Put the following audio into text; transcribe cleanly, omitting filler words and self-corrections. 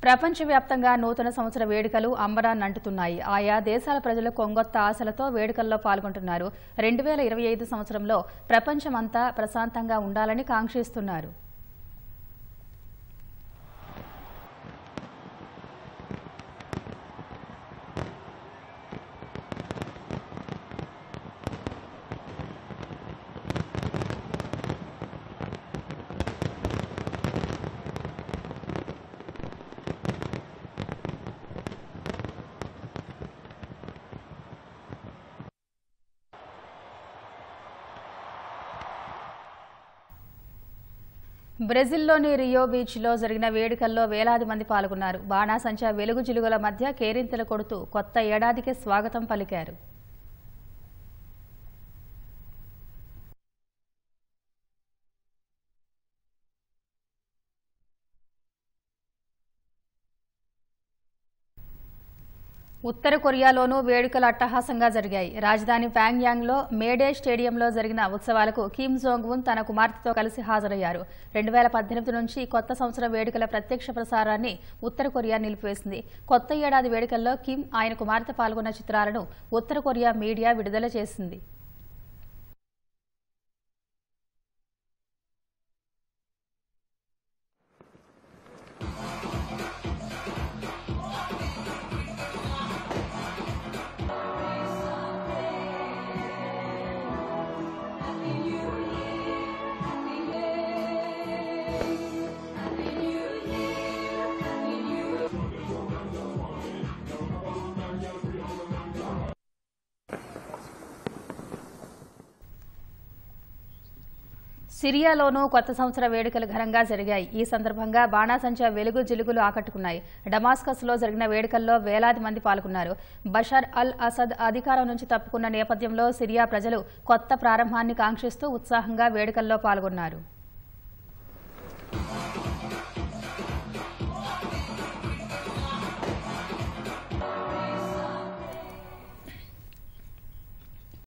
ప్రపంచవ్యాప్తంగా నూతన సంవత్సర వేడుకలు అంబరాన్నంటుతున్నాయి. ఆయా దేశాల ప్రజలు కొంగొత్త ఆశలతో వేడుకల్లో పాల్గొంటున్నారు. 2025 సంవత్సరంలో ప్రపంచమంతా ప్రశాంతంగా ఉండాలని కాంక్షిస్తున్నారు. బ్రెజిల్లోని రియో బీచ్లో జరిగిన వేడుకల్లో వేలాది మంది పాల్గొన్నారు. బాణాసంచా వెలుగు జిలుగుల మధ్య కేరింతలు కొడుతూ కొత్త ఏడాదికి స్వాగతం పలికారు. ఉత్తర కొరియాలోనూ వేడుకలు అట్టహాసంగా జరిగాయి. రాజధాని ప్యాంగ్యాంగ్లో మేడే స్టేడియంలో జరిగిన ఉత్సవాలకు కిమ్ జోంగ్ ఉన్ తన కుమార్తెతో కలిసి హాజరయ్యారు. 2018 నుంచి కొత్త సంవత్సరం వేడుకల ప్రత్యక్ష ప్రసారాన్ని ఉత్తర కొరియా నిలిపివేసింది. కొత్త ఏడాది వేడుకల్లో కిమ్, ఆయన కుమార్తె పాల్గొన్న చిత్రాలను ఉత్తర కొరియా మీడియా విడుదల చేసింది. సిరియాలోనూ కొత్త సంవత్సర వేడుకలు ఘనంగా జరిగాయి. ఈ సందర్భంగా బాణాసంచా వెలుగు జిలుగులు ఆకట్టుకున్నాయి. డమాస్కస్లో జరిగిన వేడుకల్లో వేలాది మంది పాల్గొన్నారు. బషర్ అల్ అసద్ అధికారం నుంచి తప్పుకున్న నేపథ్యంలో సిరియా ప్రజలు కొత్త ప్రారంభాన్ని కాంక్షిస్తూ ఉత్సాహంగా వేడుకల్లో పాల్గొన్నారు.